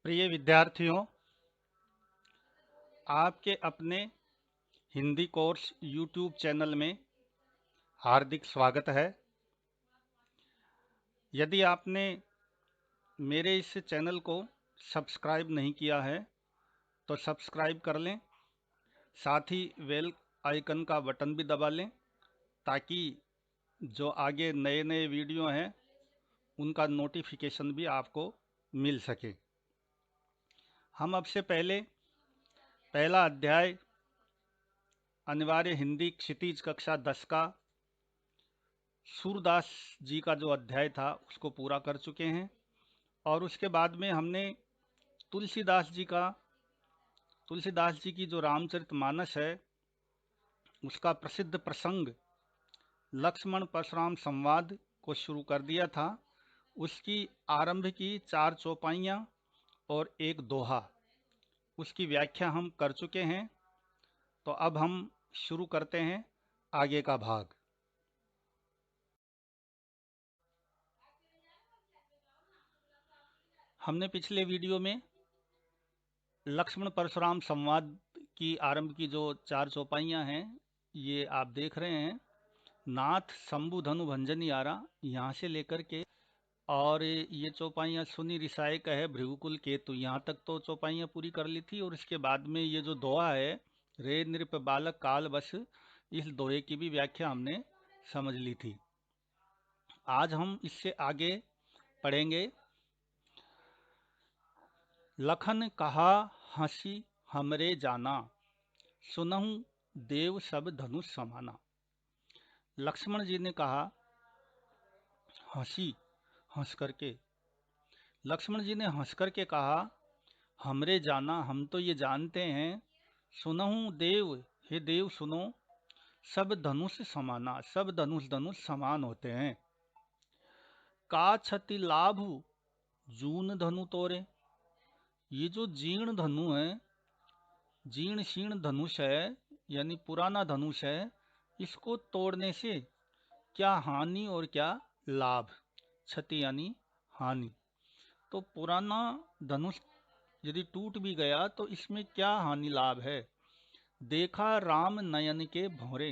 प्रिय विद्यार्थियों, आपके अपने हिंदी कोर्स यूट्यूब चैनल में हार्दिक स्वागत है। यदि आपने मेरे इस चैनल को सब्सक्राइब नहीं किया है तो सब्सक्राइब कर लें, साथ ही बेल आइकन का बटन भी दबा लें ताकि जो आगे नए नए वीडियो हैं उनका नोटिफिकेशन भी आपको मिल सके। हम अब से पहले पहला अध्याय अनिवार्य हिंदी क्षितिज कक्षा 10 का सूरदास जी का जो अध्याय था उसको पूरा कर चुके हैं और उसके बाद में हमने तुलसीदास जी की जो रामचरितमानस है उसका प्रसिद्ध प्रसंग लक्ष्मण परशुराम संवाद को शुरू कर दिया था। उसकी आरंभ की 4 चौपाइयाँ और एक दोहा, उसकी व्याख्या हम कर चुके हैं। तो अब हम शुरू करते हैं आगे का भाग। हमने पिछले वीडियो में लक्ष्मण परशुराम संवाद की आरंभ की जो 4 चौपाइयाँ हैं ये आप देख रहे हैं। नाथ शंभु धनु भंजनी आरा, यहाँ से लेकर के और ये चौपाइयाँ सुनी रिसाए कहे भृगुकुल केतु, यहाँ तक तो चौपाइयाँ पूरी कर ली थी। और इसके बाद में ये जो दोहा है रे नृप बालक काल बस, इस दोहे की भी व्याख्या हमने समझ ली थी। आज हम इससे आगे पढ़ेंगे। लखन कहा हंसी हमरे जाना, सुनहु देव सब धनुष समाना। लक्ष्मण जी ने कहा, हंस करके लक्ष्मण जी ने हंस करके कहा, हमरे जाना, हम तो ये जानते हैं, सुनहु देव, हे देव सुनो, सब धनुष समाना, सब धनुष समान होते हैं। का क्षति लाभ जून धनु तोरे, ये जो जीर्ण धनु है, जीर्ण शीर्ण धनुष है यानी पुराना धनुष है, इसको तोड़ने से क्या हानि और क्या लाभ। क्षति यानी हानि। तो पुराना धनुष यदि टूट भी गया तो इसमें क्या हानि लाभ है। देखा राम नयन के भौरे,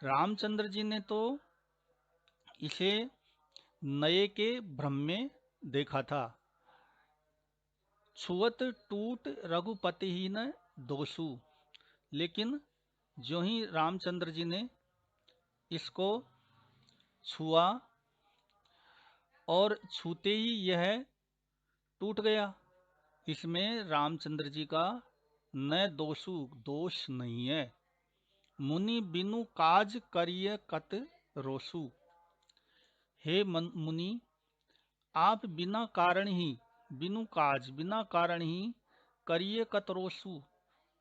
रामचंद्र जी ने तो इसे नए के भ्रम में देखा था। छुअत टूट रघुपति ही न दोषु, लेकिन जो ही रामचंद्र जी ने इसको छुआ और छूते ही यह टूट गया। इसमें रामचंद्र जी का न दोषु, दोष नहीं है। मुनि बिनु काज करिय कत रोसु, हे मुनि, आप बिना कारण ही, बिनु काज, बिना कारण ही करिए कत रोसु,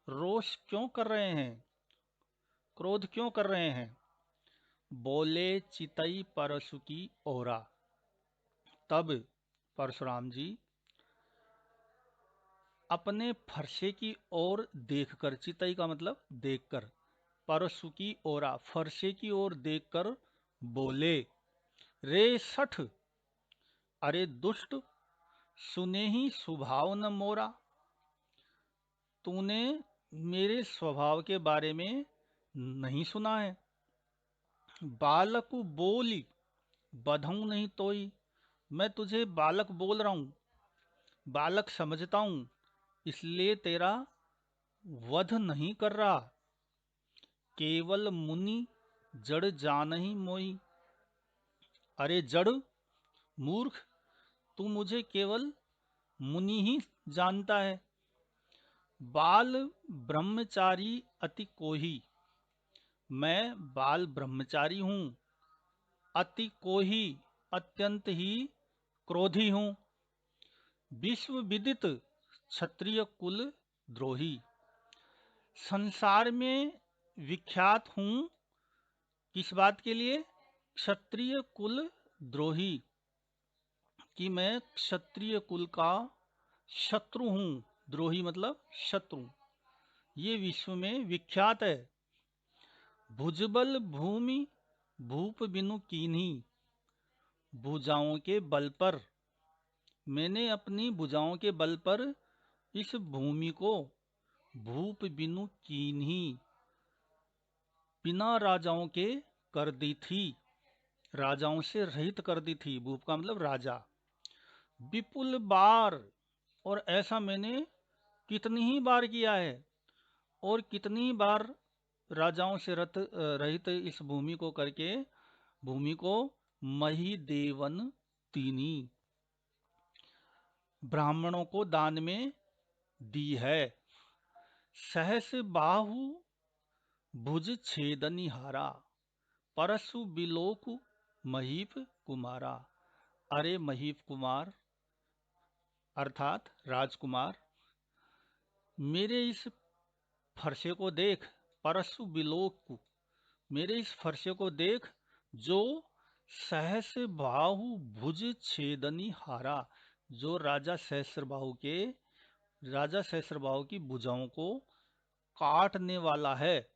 रोष क्यों कर रहे हैं, क्रोध क्यों कर रहे हैं। बोले चितई परशु की ओरा, तब परशुराम जी अपने फरसे की ओर देखकर, चितई का मतलब देखकर, परशु की ओरा फरसे की ओर देखकर बोले, रे सठ, अरे दुष्ट, सुने ही स्वभाव न मोरा, तूने मेरे स्वभाव के बारे में नहीं सुना है। बालक बोली बधऊ नहीं तोई, मैं तुझे बालक बोल रहा हूं, बालक समझता हूं, इसलिए तेरा वध नहीं कर रहा। केवल मुनि जड़ जान ही मोई, अरे जड़ मूर्ख, तू मुझे केवल मुनि ही जानता है। बाल ब्रह्मचारी अति कोही, मैं बाल ब्रह्मचारी हूं। अति कोही, अत्यंत ही क्रोधी हूं। विश्व विदित क्षत्रिय कुल द्रोही, संसार में विख्यात हूं किस बात के लिए, क्षत्रिय कुल द्रोही, कि मैं क्षत्रिय कुल का शत्रु हूं। द्रोही मतलब शत्रु, ये विश्व में विख्यात है। भुजबल भूमि भूप बिनु कीन्ही, भुजाओं के बल पर मैंने अपनी भुजाओं के बल पर इस भूमि को भूप बिनु कीन्ही बिना राजाओं के कर दी थी, राजाओं से रहित कर दी थी। भूप का मतलब राजा। विपुल बार, और ऐसा मैंने कितनी ही बार किया है, और कितनी ही बार राजाओं से रहित इस भूमि को करके भूमि को मही देवन तीनी ब्राह्मणों को दान में दी है। सहस बाहु भुज छेदनी हारा परसु बिलोक महीप कुमारा। अरे महीप कुमार अर्थात राजकुमार, मेरे इस फरसे को देख। परसु बिलोक, मेरे इस फरसे को देख जो सहस बाहु भुज छेदनी हारा, जो राजा सहस्रबाहु की भुजाओं को काटने वाला है।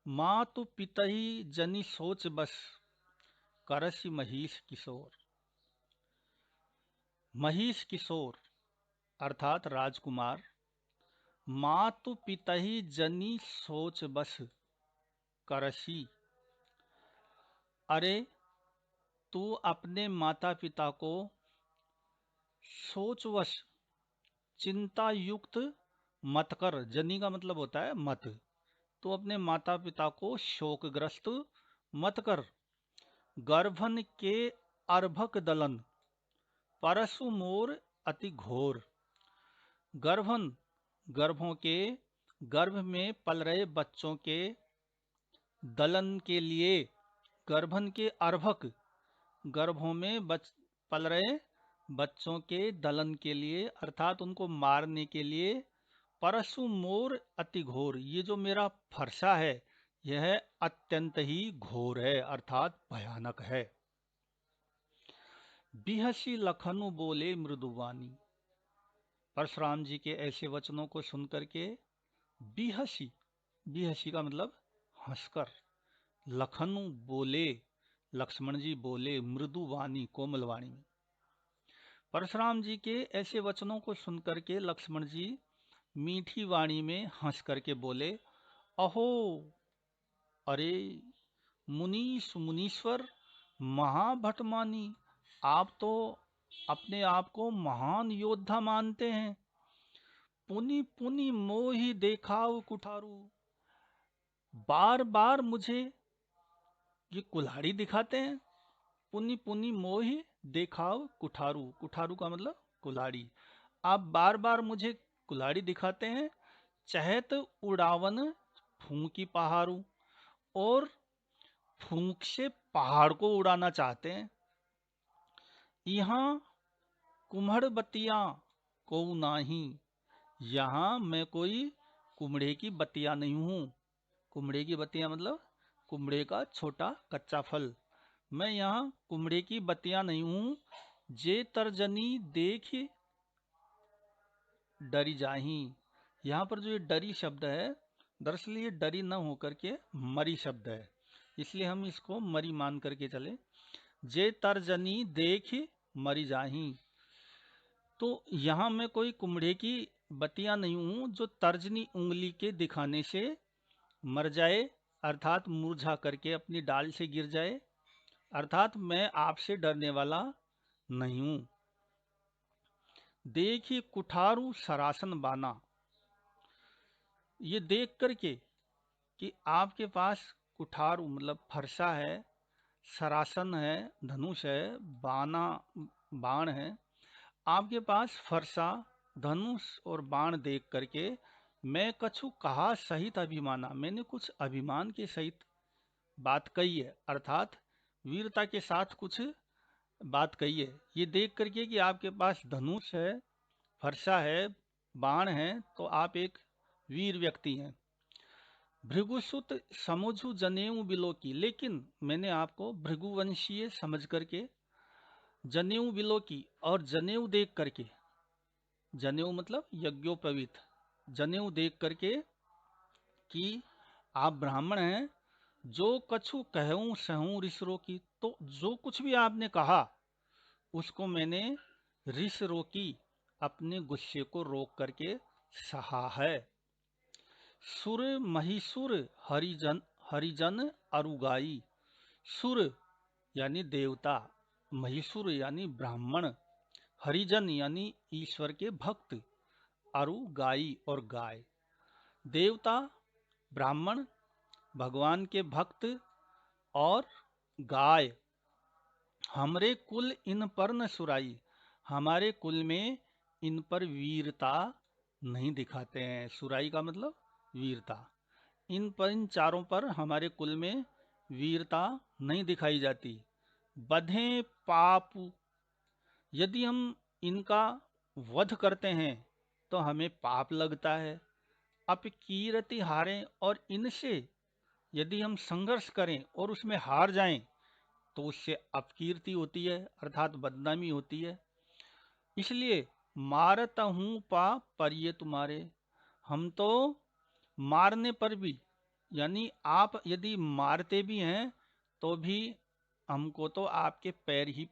माँ तो पितही जनी सोच बस करसी महिष किशोर। महिष किशोर अर्थात राजकुमार, मातु पितही जनी सोच बस करसी। अरे तू अपने माता पिता को सोचवश चिंता युक्त मत कर। जनी का मतलब होता है मत। तो अपने माता पिता को शोकग्रस्त मत कर। गर्भन के अर्भक दलन परसु मोर अति घोर। गर्भन, गर्भों के, गर्भ में पल रहे बच्चों के दलन के लिए, गर्भन के अर्भक, गर्भों में पल रहे बच्चों के दलन के लिए अर्थात उनको मारने के लिए। परसु मोर अति घोर, ये जो मेरा फरसा है यह अत्यंत ही घोर है अर्थात भयानक है। बिहसी लखनु बोले मृदुवानी, परशुराम जी के ऐसे वचनों को सुनकर के बिहसी, बिहसी का मतलब हंसकर, लखनु बोले, लक्ष्मण जी बोले, मृदुवानी कोमल वाणी में। परशुराम जी के ऐसे वचनों को सुनकर के लक्ष्मण जी मीठी वाणी में हंस करके बोले, अहो, अरे मुनीश मुनीश्वर महाभटमानी, आप तो अपने आप को महान योद्धा मानते हैं। पुनि पुनि मोहि देखाव कुठारू, बार बार मुझे ये कुल्हाड़ी दिखाते हैं। पुनि पुनि मोहि देखाव कुठारू, कुठारू का मतलब कुल्हाड़ी। आप बार बार मुझे कुल्हाड़ी दिखाते हैं। चहत उड़ावन फूंकी पहाड़ू, और फूंक से पहाड़ को उड़ाना चाहते हैं। यहाँ कुम्हड़ बतिया को नाही, यहाँ मैं कोई कुमड़े की बतिया नहीं हूँ। कुमड़े की बतिया मतलब कुमड़े का छोटा कच्चा फल। मैं यहाँ कुमड़े की बतिया नहीं हूँ। जे तर्जनी देख डरी जाही, यहाँ पर जो ये डरी शब्द है दरअसल ये डरी न होकर के मरी शब्द है, इसलिए हम इसको मरी मान करके चले। जे तर्जनी देख मरी जाही, तो यहाँ मैं कोई कुमड़े की बतिया नहीं हूँ जो तर्जनी उंगली के दिखाने से मर जाए अर्थात मुरझा करके अपनी डाल से गिर जाए, अर्थात मैं आपसे डरने वाला नहीं हूं। देखी कुठारू सरासन बाना, ये देख करके कि आपके पास कुठारू मतलब फरसा है, सरासन है धनुष है, बाना बाण है। आपके पास फरसा धनुष और बाण देख करके मैं कछु कहा सहित अभिमाना, मैंने कुछ अभिमान के सहित बात कही है अर्थात वीरता के साथ कुछ बात कही है। ये देख करके कि आपके पास धनुष है, फरसा है, बाण है, तो आप एक वीर व्यक्ति हैं। भृगुसुत समुझु जनेऊ बिलो की, लेकिन मैंने आपको भृगुवंशीय समझ करके जनेऊ बिलो की, और जनेऊ देख करके, जनेऊ मतलब यज्ञोपवीत, जनेऊ देख करके कि आप ब्राह्मण हैं। जो कछु कहूं सहूं ऋषरों की, तो जो कुछ भी आपने कहा उसको मैंने रिस रोकी, अपने गुस्से को रोक करके सहा है। सुर महिसुर हरिजन हरिजन अरुगाई। सुर यानी देवता, महिसुर यानी ब्राह्मण, हरिजन यानी ईश्वर के भक्त, अरु गाई और गाय। देवता, ब्राह्मण, भगवान के भक्त और गाय। हमरे कुल इन पर न सुराई, हमारे कुल में इन पर वीरता नहीं दिखाते हैं। सुराई का मतलब वीरता। इन चारों पर हमारे कुल में वीरता नहीं दिखाई जाती। बधे पाप, यदि हम इनका वध करते हैं तो हमें पाप लगता है। अपकीरति हारें, और इनसे यदि हम संघर्ष करें और उसमें हार जाएं तो उससे अपकीर्ति होती है, अर्थात बदनामी होती है। इसलिए मारता हूं पा परिये तुम्हारे, हम तो मारने पर भी, यानी आप यदि मारते भी हैं तो भी हमको तो आपके पैर ही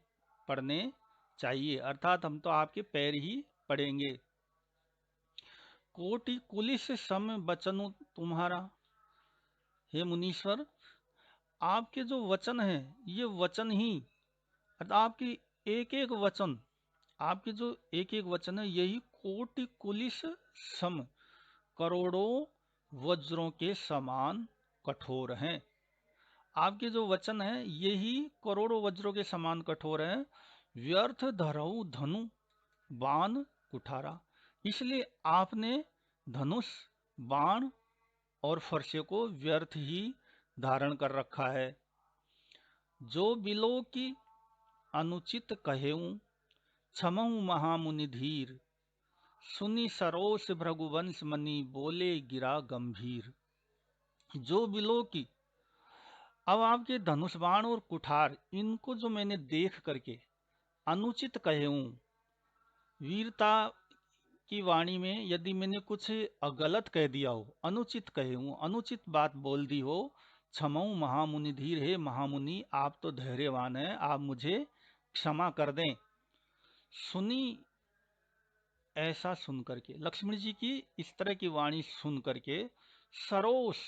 पड़ने चाहिए, अर्थात हम तो आपके पैर ही पड़ेंगे। कोटि कुलिस सम बचनु तुम्हारा, हे मुनीश्वर, आपके जो वचन है ये वचन ही, अर्थात आपकी एक एक वचन, आपके जो एक एक वचन है यही कोटि कुलिस सम, करोड़ों वज्रों के समान कठोर हैं। आपके जो वचन है यही करोड़ों वज्रों के समान कठोर हैं। व्यर्थ धरऊ धनु बाण कुठारा, इसलिए आपने धनुष, बाण और फरसे को व्यर्थ ही धारण कर रखा है। जो बिलो की अनुचित कहेऊं, क्षमऊ महामुनि धीर, सुनी सरोस भृगुवंश मनि, बोले गिरा गंभीर। जो बिलो की, अब आपके धनुष बाण और कुठार, इनको जो मैंने देख करके अनुचित कहेऊं, वीरता की वाणी में यदि मैंने कुछ गलत कह दिया हो, अनुचित कहे हूं, अनुचित बात बोल दी हो, क्षमऊ महामुनि धीर, हे महामुनि आप तो धैर्यवान हैं, आप मुझे क्षमा कर दें। सुनी, ऐसा सुन करके, लक्ष्मण जी की इस तरह की वाणी सुन करके, सरोष,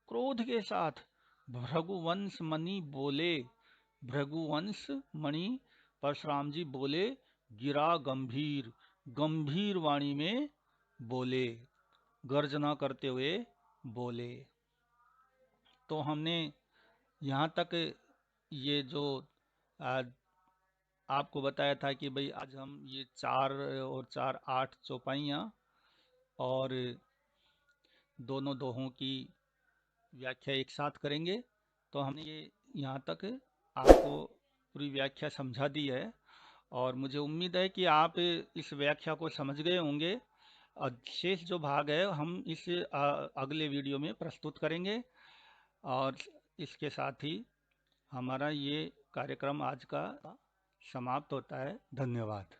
क्रोध के साथ, भृगुवंश मणि बोले, भृगुवंश मणि परशुराम जी बोले, गिरा गंभीर, गंभीर वाणी में बोले, गर्जना करते हुए बोले। तो हमने यहाँ तक ये जो आज आपको बताया था कि भाई आज हम ये 4 और 4 8 चौपाइयाँ और दोनों दोहों की व्याख्या एक साथ करेंगे। तो हमने ये यहाँ तक आपको पूरी व्याख्या समझा दी है और मुझे उम्मीद है कि आप इस व्याख्या को समझ गए होंगे। और शेष जो भाग है हम इस अगले वीडियो में प्रस्तुत करेंगे। और इसके साथ ही हमारा ये कार्यक्रम आज का समाप्त होता है। धन्यवाद।